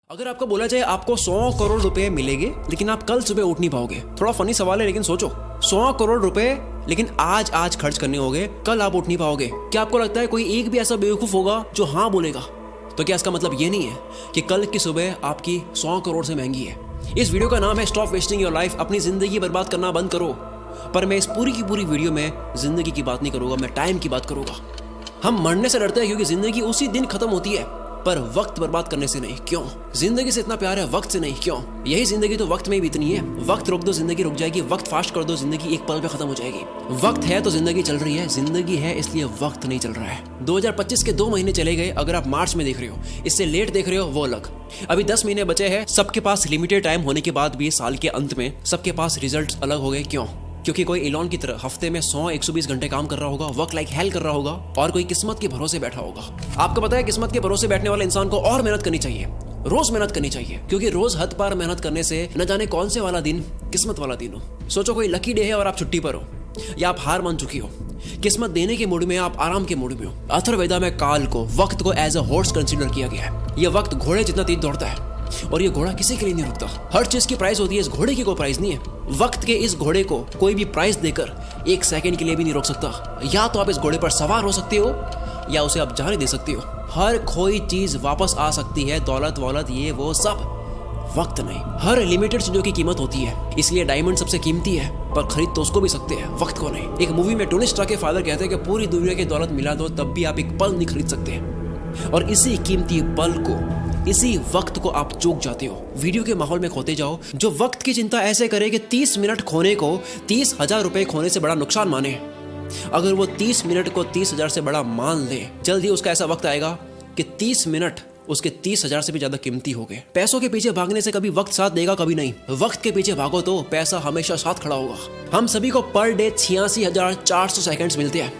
अगर आपको बोला जाए आपको 100 करोड़ रुपए मिलेंगे लेकिन आप कल सुबह उठ नहीं पाओगे, थोड़ा फनी सवाल है लेकिन सोचो, 100 करोड़ रुपए लेकिन आज खर्च करने होंगे, कल आप उठ नहीं पाओगे। क्या आपको लगता है कोई एक भी ऐसा बेवकूफ होगा जो हाँ बोलेगा? तो क्या इसका मतलब ये नहीं है कि कल की सुबह आपकी 100 करोड़ से महंगी है? इस वीडियो का नाम है स्टॉप वेस्टिंग योर लाइफ, अपनी जिंदगी बर्बाद करना बंद करो। पर मैं इस पूरी की पूरी वीडियो में जिंदगी की बात नहीं करूंगा, मैं टाइम की बात करूंगा। हम मरने से डरते हैं क्योंकि जिंदगी उसी दिन खत्म होती है, पर वक्त बर्बाद करने से नहीं। क्यों? जिंदगी से इतना प्यार है, वक्त से नहीं। क्यों? यही जिंदगी तो वक्त में ही बीतनी है। वक्त रोक दो जिंदगी रुक जाएगी, वक्त फास्ट कर दो जिंदगी एक पल पे खत्म हो जाएगी। वक्त है तो जिंदगी चल रही है, जिंदगी है इसलिए वक्त नहीं चल रहा है। 2025 के 2 महीने चले गए, अगर आप मार्च में देख रहे हो, इससे लेट देख रहे हो वो अलग। अभी 10 महीने बचे हैं। सबके पास लिमिटेड टाइम होने के बाद भी साल के अंत में सबके पास रिजल्ट अलग हो गए। क्यों? क्योंकि कोई एलॉन की तरह हफ्ते में 100-120 घंटे काम कर रहा होगा, वर्क लाइक हेल कर रहा होगा, और कोई किस्मत के भरोसे बैठा होगा। आपको पता है किस्मत के भरोसे बैठने वाले इंसान को और मेहनत करनी चाहिए, रोज मेहनत करनी चाहिए, क्योंकि रोज हद पार मेहनत करने से न जाने कौन से वाला दिन किस्मत वाला दिन हो। सोचो कोई लकी डे है और आप छुट्टी पर हो, या आप हार मान चुकी हो, किस्मत देने के मूड में, आप आराम के मूड में हो। अथर्ववेदा में काल को, वक्त को एज अ हॉर्स कंसीडर किया गया है। यह वक्त घोड़े जितना तेज दौड़ता है और ये घोड़ा किसी के लिए नहीं रुकता। हर चीज की प्राइस होती है, इस घोड़े की कोई प्राइस नहीं है। वक्त के इस घोड़े को कोई भी प्राइस देकर 1 सेकंड के लिए भी नहीं रोक सकता। या तो आप इस घोड़े पर सवार हो सकते हो या उसे आप जाने दे सकते हो। हर कोई चीज वापस आ सकती है, दौलत वौलत ये वो सब, वक्त नहीं। हर लिमिटेड चीजों की कीमत होती है, इसलिए डायमंड सबसे कीमती है, पर खरीद तो उसको भी सकते हैं, वक्त को नहीं। एक मूवी में टोनी स्टार्क के फादर कहते हैं कि पूरी दुनिया की दौलत मिला दो तब भी आप एक पल नहीं खरीद सकते, और इसी कीमती पल को, इसी वक्त को आप चूक जाते हो। वीडियो के माहौल में खोते जाओ। जो वक्त की चिंता ऐसे करे कि 30 मिनट खोने को 30,000 रुपए खोने से बड़ा नुकसान माने, अगर वो 30 मिनट को 30,000 से बड़ा मान ले, जल्द ही उसका ऐसा वक्त आएगा कि 30 मिनट उसके 30,000 से भी ज्यादा कीमती हो गए। पैसों के पीछे भागने से कभी वक्त साथ देगा, कभी नहीं। वक्त के पीछे भागो तो पैसा हमेशा साथ खड़ा होगा। हम सभी को पर डे 86,400 सेकंड्स मिलते हैं।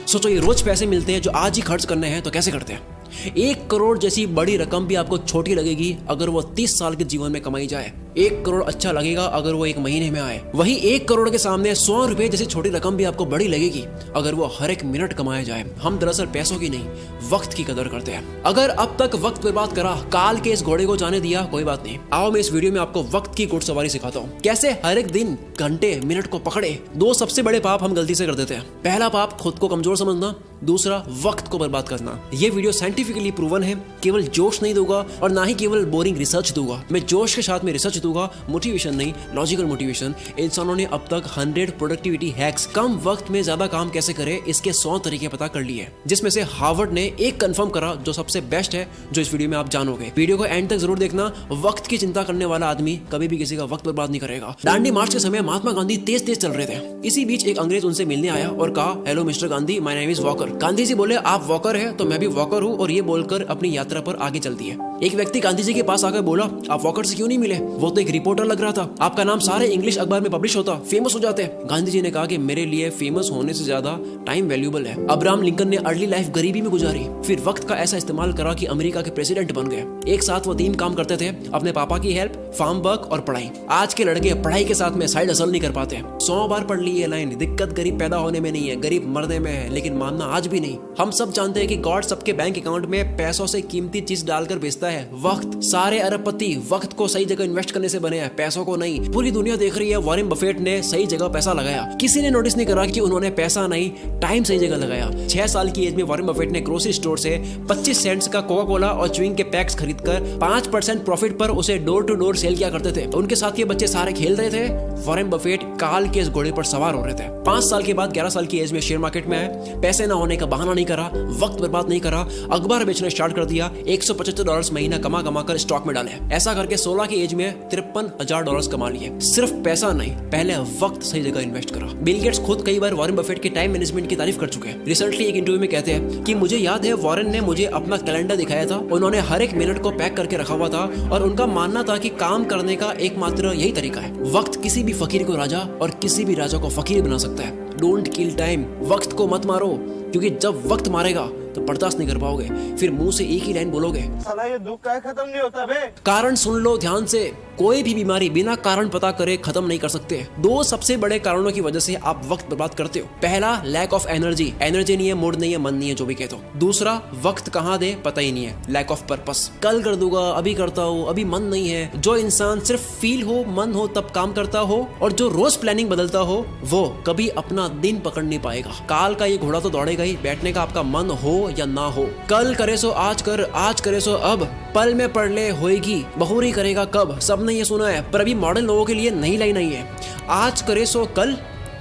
सोचो ये रोज पैसे मिलते हैं जो आज ही खर्च करने हैं, तो कैसे करते हैं? 1 करोड़ जैसी बड़ी रकम भी आपको छोटी लगेगी अगर वो 30 साल के जीवन में कमाई जाए। 1 करोड़ अच्छा लगेगा अगर वो 1 महीने में आए। वही 1 करोड़ के सामने 100 रुपए जैसी छोटी रकम भी आपको बड़ी लगेगी अगर वो हर 1 मिनट कमाया जाए। हम दरअसल पैसों की नहीं, वक्त की कदर करते हैं। अगर अब तक वक्त बर्बाद करा, काल के इस घोड़े को जाने दिया, कोई बात नहीं। आओ मैं इस वीडियो में आपको वक्त की घुड़सवारी सिखाता हूँ, कैसे हर एक दिन, घंटे, मिनट को पकड़े। 2 सबसे बड़े पाप हम गलती से कर देते हैं। पहला पाप खुद को कमजोर समझना, दूसरा वक्त को बर्बाद करना। ये वीडियो साइंटिफिकली प्रूवन है, केवल जोश नहीं दूंगा और ना ही केवल बोरिंग रिसर्च दूंगा। मैं जोश के साथ में रिसर्च दूंगा, मोटिवेशन नहीं, लॉजिकल मोटिवेशन। इंसानों ने अब तक 100 प्रोडक्टिविटी हैक्स, कम वक्त में ज्यादा काम कैसे करें, इसके 100 तरीके पता कर लिए, जिसमें से हार्वर्ड ने एक कंफर्म करा जो सबसे बेस्ट है, जो इस वीडियो में आप जानोगे। वीडियो को एंड तक जरूर देखना। वक्त की चिंता करने वाला आदमी कभी भी किसी का वक्त बर्बाद नहीं करेगा। दांडी मार्च के समय महात्मा गांधी तेज तेज चल रहे थे। इसी बीच एक अंग्रेज उनसे मिलने आया और कहा, hello mister Gandhi, my name is Walker. Gandhi ji बोले, आप वॉकर है तो मैं भी वॉकर हूँ, और ये बोलकर अपनी यात्रा पर आगे चल दिए। एक व्यक्ति गांधी जी के पास आकर बोला, आप वॉकर से क्यों नहीं मिले? वो तो एक रिपोर्टर लग रहा था, आपका नाम सारे इंग्लिश अखबार में पब्लिश होता, फेमस हो जाते। गांधी जी ने कहा कि मेरे लिए फेमस होने से ज्यादा टाइम वैल्यूएबल है। अब्राहम लिंकन ने अर्ली लाइफ गरीबी में गुजारी, फिर वक्त का ऐसा इस्तेमाल करा कि अमेरिका के प्रेसिडेंट बन गए। एक साथ वो 3 काम करते थे, अपने पापा की हेल्प, फार्म वर्क और पढ़ाई। आज के लड़के पढ़ाई के साथ में साइड हसल नहीं कर पाते। 100 बार पढ़ ली ये लाइन, दिक्कत गरीब पैदा होने में नहीं है, गरीब मरने में है, लेकिन मानना आज भी नहीं। हम सब जानते हैं कि गॉड सबके बैंक अकाउंट में पैसों से कीमती चीज डालकर भेजता है, वक्त। सारे अरबपति वक्त को सही जगह इन्वेस्ट करने से बने हैं, पैसों को नहीं। पूरी दुनिया देख रही है वॉरेन बफेट ने सही जगह पैसा लगाया। किसी ने नोटिस नहीं करा कि उन्होंने पैसा नहीं, टाइम सही जगह लगाया। 6 साल की एज में वॉरेन बफेट ने ग्रोसरी स्टोर से 25 सेंट्स का कोका कोला और च्युइंग के पैक्स खरीदकर 5% प्रॉफिट पर उसे डोर टू डोर सेल किया करते थे। उनके साथ ये बच्चे सारे खेल रहे थे, वॉरेन बफेट काल के इस घोड़े पर सवार हो रहे थे। 5 साल के बाद 11 साल की एज में शेयर मार्केट में आए। पैसे ना होने का बहाना नहीं करा, वक्त बर्बाद नहीं करा, अखबार बेचना स्टार्ट कर दिया। $175 महीना कमा कर स्टॉक में डाले। ऐसा करके 16 की एज में $53,000 कमा लिए। सिर्फ पैसा नहीं, पहले वक्त सही जगह इन्वेस्ट करा। बिल गेट्स खुद कई बार वॉरेन बफेट के टाइम मैनेजमेंट की तारीफ कर चुके हैं। रिसेंटली एक इंटरव्यू में कहते हैं कि मुझे याद है वॉरेन ने मुझे अपना कैलेंडर दिखाया था, उन्होंने हर 1 मिनट को पैक करके रखा हुआ था, और उनका मानना था कि काम करने का एकमात्र यही तरीका है। वक्त किसी भी फकीर को राजा और किसी भी राजा को फकीर बना सकता है। डोंट किल टाइम, वक्त को मत मारो, क्योंकि जब वक्त मारेगा तो बर्दाश्त नहीं कर पाओगे, फिर मुंह से एक ही लाइन बोलोगे, साला ये दुख का खत्म नहीं होता बे। कारण सुन लो ध्यान से, कोई भी बीमारी बिना कारण पता करे खत्म नहीं कर सकते। दो सबसे बड़े कारणों की वजह से आप वक्त बर्बाद करते हो। पहला, लैक ऑफ एनर्जी नहीं है, मूड नहीं है, मन नहीं है, जो भी कहते हो। दूसरा, वक्त कहाँ दे पता ही नहीं है, लैक ऑफ पर्पस। कल कर दूंगा, अभी करता हूँ, अभी मन नहीं है। जो इंसान सिर्फ फील हो, मन हो तब काम करता हो और जो रोज प्लानिंग बदलता हो, वो कभी अपना दिन पकड़ नहीं पाएगा। काल का ये घोड़ा तो दौड़ेगा ही, बैठने का आपका मन हो या ना हो। कल करे सो आज कर, आज करे सो अब, पल में पढ़ ले होएगी, बहुरी करेगा कब। सबने ये सुना है, पर अभी मॉडर्न लोगों के लिए नई लाइन आई है, आज करे सो कल,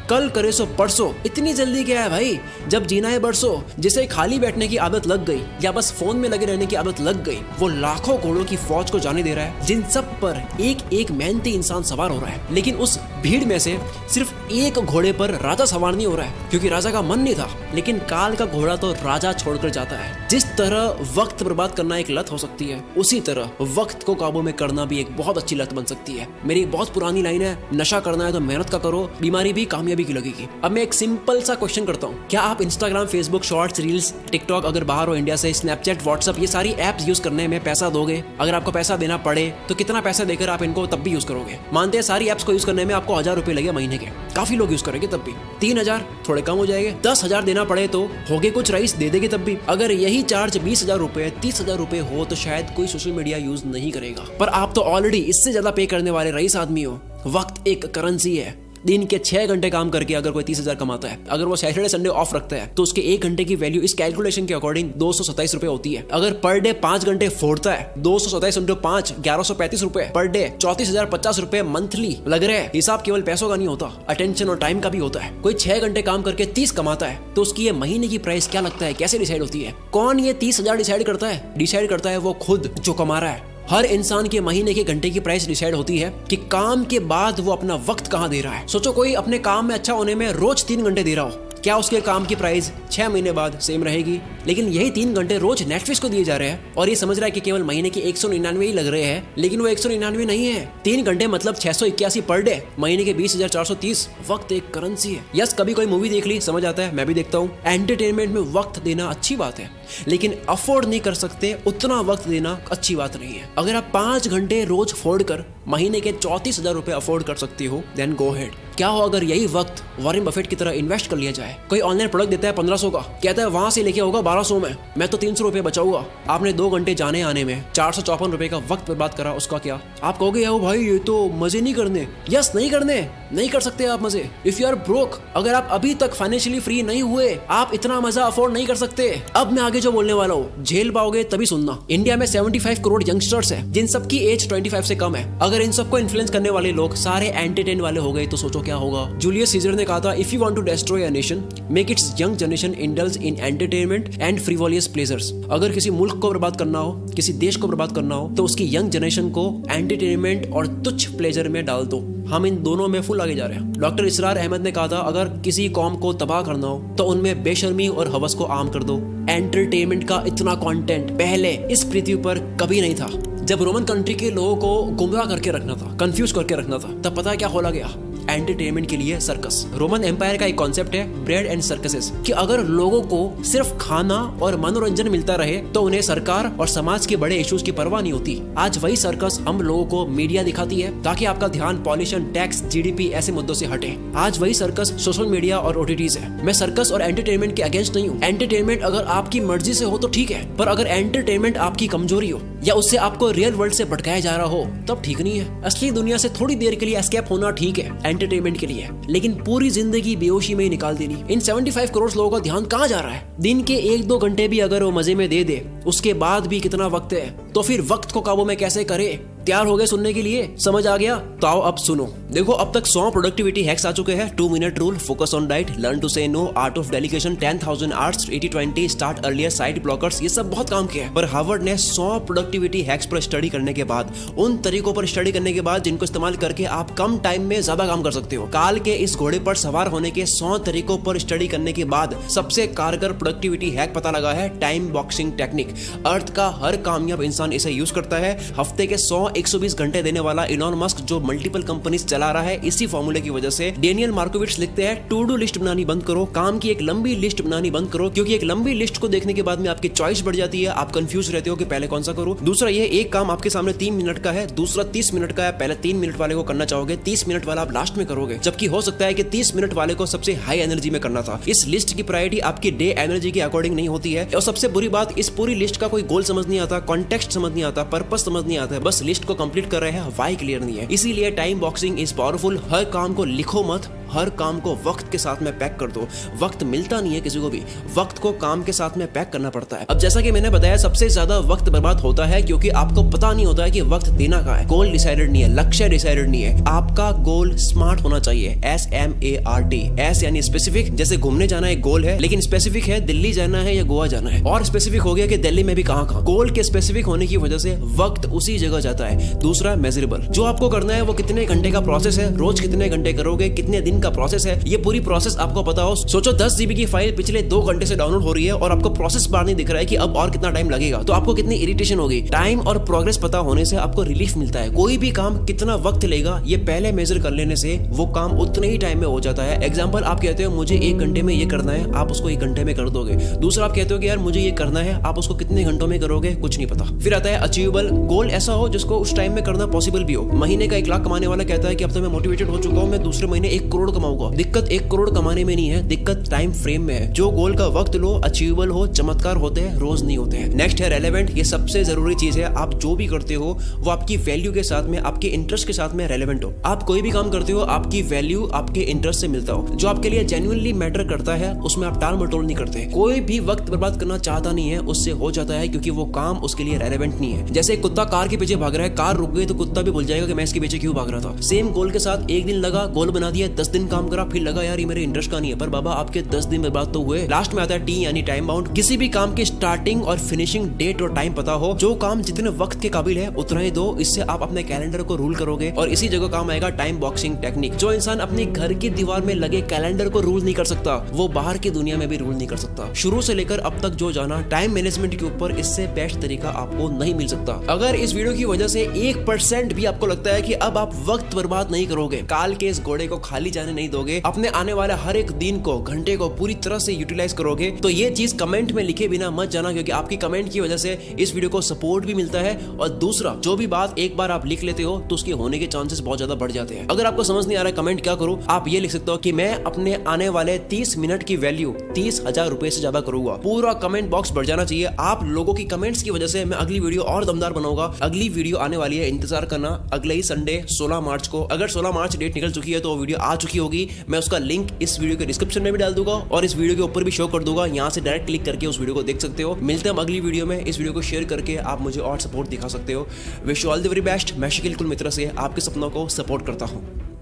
कल करे सो परसों। इतनी जल्दी क्या है भाई, जब जीना है बरसों। जिसे खाली बैठने की आदत लग गई या बस फोन में लगे रहने की आदत लग गई, वो लाखों घोड़ों की फौज को जाने दे रहा है, जिन सब पर एक एक मेहनती इंसान सवार हो रहा है। लेकिन उस भीड़ में से सिर्फ एक घोड़े पर राजा सवार नहीं हो रहा है, क्योंकि राजा का मन नहीं था। लेकिन काल का घोड़ा तो राजा छोड़कर जाता है। जिस तरह वक्त बर्बाद करना एक लत हो सकती है, उसी तरह वक्त को काबू में करना भी एक बहुत अच्छी लत बन सकती है। मेरी एक बहुत पुरानी लाइन है, नशा करना है तो मेहनत का करो, बीमारी भी कामयाबी की लगेगी। अब मैं एक सिंपल सा क्वेश्चन करता हूँ, क्या आप Instagram, Facebook, shorts, reels, TikTok, अगर बाहर हो इंडिया से, स्नैपचैट, व्हाट्सएप, ये सारी एप्स यूज करने में पैसा दोगे? अगर आपको पैसा देना पड़े तो कितना पैसा देकर आप इनको तब भी यूज करोगे? मानते हैं सारी एप्स को यूज करने में आपको 1000 रुपए लगे महीने के, काफी लोग यूज करेंगे तब भी। 3000 थोड़े कम हो जाएंगे, 10,000 देना पड़े तो होगे कुछ रईस दे देंगे तब भी। अगर यही चार्ज 20,000 रुपए, 30,000 रुपए हो तो शायद कोई सोशल मीडिया यूज नहीं करेगा। पर आप तो ऑलरेडी इससे ज्यादा पे करने वाले रईस आदमी हो। वक्त एक करेंसी है। दिन के 6 घंटे काम करके अगर कोई 30,000 कमाता है, अगर वो सैटरडे संडे ऑफ रखता है, तो उसके 1 घंटे की वैल्यू इस कैलकुलेशन के अकॉर्डिंग 227 रुपए होती है। अगर पर डे 5 घंटे फोड़ता है, 227 इंटू 5, 1135 रुपए पर डे, 34,050 रुपए मंथली लग रहे हैं। हिसाब केवल पैसों का नहीं होता, अटेंशन और टाइम का भी होता है। कोई 6 घंटे काम करके 30 कमाता है, तो उसकी ये महीने की प्राइस क्या लगता है, कैसे डिसाइड होती है? कौन ये 30,000 डिसाइड करता है? डिसाइड करता है वो खुद जो कमा रहा है। हर इंसान के महीने के घंटे की प्राइस डिसाइड होती है कि काम के बाद वो अपना वक्त कहाँ दे रहा है। सोचो कोई अपने काम में अच्छा होने में रोज 3 घंटे दे रहा हो, क्या उसके काम की प्राइस 6 महीने बाद सेम रहेगी? लेकिन यही 3 घंटे रोज नेटफ्लिक्स को दिए जा रहे हैं और ये समझ रहा है कि केवल महीने के 199 ही लग रहे हैं, लेकिन वो 199 नहीं है। 3 घंटे मतलब 681 पर डे, महीने के 20,430। वक्त एक करेंसी है। यस, कभी कोई मूवी देख ली, समझ आता है, मैं भी देखता हूँ। एंटरटेनमेंट में वक्त देना अच्छी बात है, लेकिन अफोर्ड नहीं कर सकते उतना वक्त देना अच्छी बात नहीं है। अगर आप 5 घंटे रोज फोड़ कर महीने के 34,000 रुपए अफोर्ड कर सकती हो, देन गो हेड। क्या हो अगर यही वक्त वॉरेन बफेट की तरह इन्वेस्ट कर लिया जाए? कोई ऑनलाइन प्रोडक्ट देता है 1500 का, कहता है वहां से लेके होगा 1200 में, मैं तो 300 रुपए बचाऊंगा। आपने 2 घंटे जाने आने में 454 रुपए का वक्त बर्बाद करा, उसका क्या? आप कहोगे यार भाई ये तो मजे नहीं करने। यस, नहीं करने, नहीं कर सकते आप मजे। इफ यू आर ब्रोक, अगर आप अभी तक फाइनेंशियली फ्री नहीं हुए, आप इतना मजा अफोर्ड नहीं कर सकते। अब मैं आगे जो बोलने वाला हूँ झेल पाओगे तभी सुनना। इंडिया में 75 करोड़ यंगस्टर्स है, जिन सबकी एज 25 से कम है। अगर इन सबको इन्फ्लुएंस करने वाले लोग सारे एंटरटेन वाले हो गए तो सोचो क्या होगा। जूलियस सीजर ने कहा था, if you want to destroy a nation, make its young generation indulge in entertainment and frivolous pleasures. अगर किसी मुल्क को बर्बाद करना हो, किसी देश को बर्बाद करना हो, तो उसकी यंग जनरेशन को एंटरटेनमेंट और तुच्छ प्लेजर में डाल दो। हम इन दोनों में फुल आगे जा रहे हैं। डॉक्टर इसरार अहमद ने कहा था, अगर किसी कौम को तबाह करना हो तो उनमें बेशर्मी और हवस को आम कर दो। एंटरटेनमेंट का इतना कंटेंट पहले इस पृथ्वी पर कभी नहीं था। जब रोमन कंट्री के लोगों को गुमराह करके रखना था, कंफ्यूज करके रखना था, तब पता है क्या खोला गया? एंटरटेनमेंट के लिए सर्कस। रोमन एम्पायर का एक कॉन्सेप्ट है ब्रेड एंड सर्कसेस, कि अगर लोगों को सिर्फ खाना और मनोरंजन मिलता रहे तो उन्हें सरकार और समाज के बड़े इश्यूज की परवाह नहीं होती। आज वही सर्कस हम लोगों को मीडिया दिखाती है ताकि आपका ध्यान पॉल्यूशन, टैक्स, जीडीपी ऐसे मुद्दों से हटे। आज वही सर्कस सोशल मीडिया और ओटीटीज है। मैं सर्कस और एंटरटेनमेंट के अगेंस्ट नहीं हूँ। एंटरटेनमेंट अगर आपकी मर्जी से हो तो ठीक है, पर अगर एंटरटेनमेंट आपकी कमजोरी हो या उससे आपको रियल वर्ल्ड से भटकाया जा रहा हो तब ठीक नहीं है। असली दुनिया से थोड़ी देर के लिए एस्केप होना ठीक है एंटरटेनमेंट के लिए, लेकिन पूरी जिंदगी बेहोशी में ही निकाल देनी। इन 75 करोड़ लोगों का ध्यान कहाँ जा रहा है? दिन के 1-2 घंटे भी अगर वो मजे में दे दे, उसके बाद भी कितना वक्त है, तो फिर वक्त को काबू में कैसे करे? तैयार हो गए सुनने के लिए? समझ आ गया? तो आओ अब सुनो। देखो, अब तक 100 प्रोडक्टिविटी हैक्स आ चुके हैं। 2 minute rule, focus on diet, learn to say no, art of delegation, 10,000 arts, 80-20, start earlier, side blockers, ये सब बहुत काम किया है। पर हार्वर्ड ने 100 प्रोडक्टिविटी हैक्स पर स्टडी करने के बाद, उन तरीकों पर स्टडी करने के बाद जिनको इस्तेमाल करके आप कम टाइम में ज्यादा काम कर सकते हो, काल के इस घोड़े पर सवार होने के 100 तरीकों पर स्टडी करने के बाद सबसे कारगर प्रोडक्टिविटी हैक पता लगा है टाइम बॉक्सिंग टेक्निक। अर्थ का हर कामयाब इंसान इसे यूज करता है। हफ्ते के 100 120 घंटे देने वाला इलॉन मस्क जो मल्टीपल कंपनीज चला रहा है, इसी फॉर्मूले की वजह से डेनियल मार्कोविट्स लिखते हैं टू डू लिस्ट बनानी बंद करो, काम की एक लंबी लिस्ट बनानी बंद करो, क्योंकि एक लंबी लिस्ट को देखने के बाद में आपकी चॉइस बढ़ जाती है, आप कंफ्यूज रहते हो कि पहले कौन सा करूं। दूसरा ये एक काम आपके सामने 3 मिनट का है, दूसरा 30 मिनट का है, पहले 3 मिनट वाले को करना चाहोगे, 30 मिनट वाला आप लास्ट में करोगे, जबकि हो सकता है कि 30 मिनट वाले को सबसे हाई एनर्जी में करना था। इस लिस्ट की प्रायोरिटी आपकी डे एनर्जी के अकॉर्डिंग नहीं होती है। और सबसे बुरी बात, इस पूरी लिस्ट का कोई गोल समझ नहीं आता, कॉन्टेक्स्ट समझ नहीं आता, पर्पस समझ नहीं आता है, बस लिस्ट को कंप्लीट कर रहे हैं, व्हाई क्लियर नहीं है। इसीलिए टाइम बॉक्सिंग इज पावरफुल। हर काम को लिखो मत, हर काम को वक्त के साथ में पैक कर दो। वक्त मिलता नहीं है किसी को भी, वक्त को काम के साथ में पैक करना पड़ता है। अब जैसा कि मैंने बताया, सबसे ज्यादा वक्त बर्बाद होता है क्योंकि आपको पता नहीं होता है कि वक्त देना कहाँ है। गोल डिसाइडेड नहीं है, लक्ष्य डिसाइडेड नहीं है। आपका गोल स्मार्ट होना चाहिए, SMART। एस यानी स्पेसिफिक, जैसे घूमने जाना एक गोल है, लेकिन स्पेसिफिक है दिल्ली जाना है या गोवा जाना है, और स्पेसिफिक हो गया कि दिल्ली में भी कहाँ। गोल के स्पेसिफिक होने की वजह से वक्त उसी जगह जाता है। दूसरा मेजरेबल, जो आपको करना है वो कितने घंटे का प्रोसेस है, रोज कितने घंटे करोगे, कितने दिन का प्रोसेस है, ये पूरी प्रोसेस आपको पता हो। सोचो 10 GB की फाइल पिछले 2 घंटे से डाउनलोड हो रही है और आपको प्रोसेस बार नहीं दिख रहा है कि अब और कितना टाइम लगेगा, तो आपको कितनी इरिटेशन होगी। टाइम और प्रोग्रेस पता होने से आपको रिलीफ मिलता है। कोई भी काम कितना वक्त लेगा ये पहले मेजर कर लेने से वो काम उतने ही टाइम में हो जाता है। एग्जांपल, आप कहते हो मुझे 1 घंटे में ये करना है, आप उसको 1 घंटे में कर दोगे। दूसरा, आप कहते हो कि यार मुझे ये करना है, आप उसको कितने घंटों में करोगे, कुछ नहीं पता। फिर आता है अचीवेबल, गोल ऐसा हो जिसको उस टाइम में करना पॉसिबल भी हो। महीने का 1 लाख कमाने वाला कहता है कि अब तो मैं मोटिवेटेड हो चुका हूं, मैं दूसरे महीने 1 करोड़ कमाऊंगा। दिक्कत 1 करोड़ कमाने में नहीं है, दिक्कत टाइम फ्रेम में है। जो गोल का वक्त लो, अचीवेबल हो, चमत्कार होते हैं, रोज नहीं होते हैं। नेक्स्ट है रेलेवेंट। ये सबसे जरूरी चीज है। आप जो भी करते हो वो आपकी वैल्यू के साथ में, आपके इंटरेस्ट के साथ में रेलेवेंट हो। आप कोई भी काम करते हो, आपकी वैल्यू आपके इंटरेस्ट से मिलता हो। जो आपके लिए जेन्युइनली मैटर करता है उसमें आप टाल मटोल नहीं करते। कोई भी वक्त बर्बाद करना चाहता नहीं है, उससे हो जाता है, क्योंकि वो काम उसके लिए रेलेवेंट नहीं है। जैसे कुत्ता कार के पीछे भाग रहा है, कार रुक गई तो कुत्ता भी भूल जाएगा कि मैं इसके पीछे क्यों भाग रहा था। सेम गोल के साथ 1 दिन लगा, गोल बना दिया, 10 दिन काम करा, फिर लगा यार ये मेरे इंटरेस्ट का नहीं है, पर बाबा आपके 10 दिन बर्बाद तो हुए। लास्ट में आता है T यानी टाइम बाउंड। किसी भी काम की स्टार्टिंग और फिनिशिंग डेट और टाइम पता हो। जो काम जितने वक्त के काबिल है उतना ही दो, इससे आप अपने कैलेंडर को रूल करोगे। और इसी जगह काम आएगा टाइम बॉक्सिंग टेक्निक। जो इंसान अपने घर की दीवार में लगे कैलेंडर को रूल नहीं कर सकता, वो बाहर की दुनिया में भी रूल नहीं कर सकता। शुरू से लेकर अब तक जो जाना टाइम मैनेजमेंट के ऊपर, इससे बेस्ट तरीका आपको नहीं मिल सकता। अगर इस वीडियो की वजह से 1% भी आपको लगता है कि अब आप वक्त बर्बाद नहीं करोगे, काल के इस घोड़े को खाली जाने नहीं दोगे, अपने आने वाले हर एक दिन को, घंटे को पूरी तरह से यूटिलाइज करोगे, तो ये चीज कमेंट में लिखे बिना मत जाना, क्योंकि आपकी कमेंट की वजह से इस वीडियो को सपोर्ट भी मिलता है। और दूसरा, जो भी बात एक बार आप लिख लेते हो तो उसके होने के चांसेस बहुत ज्यादा बढ़ जाते हैं। अगर आपको समझ नहीं आ रहा है कमेंट क्या करूं, आप ये लिख सकते हो कि मैं अपने आने वाले 30 मिनट की वैल्यू 30,000 रुपए से ज्यादा करूंगा। पूरा कमेंट बॉक्स भर जाना चाहिए। आप लोगों की कमेंट्स की वजह से मैं अगली वीडियो और दमदार बनाऊंगा। अगली वीडियो आने वाली है, इंतजार करना, अगले ही संडे 16 मार्च को। अगर 16 मार्च डेट निकल चुकी है तो वीडियो आ चुकी होगी। मैं उसका लिंक इस वीडियो के डिस्क्रिप्शन में भी डाल दूंगा और इस वीडियो के ऊपर भी शो कर दूंगा। यहाँ से डायरेक्ट क्लिक करके उस वीडियो को देख सकते हो। मिलते हैं अगली वीडियो में। इस वीडियो को शेयर करके आप मुझे और सपोर्ट दिखा सकते हो। Wish you all the very best. मैं शकील कुल मित्र से आपके सपनों को सपोर्ट करता हूँ।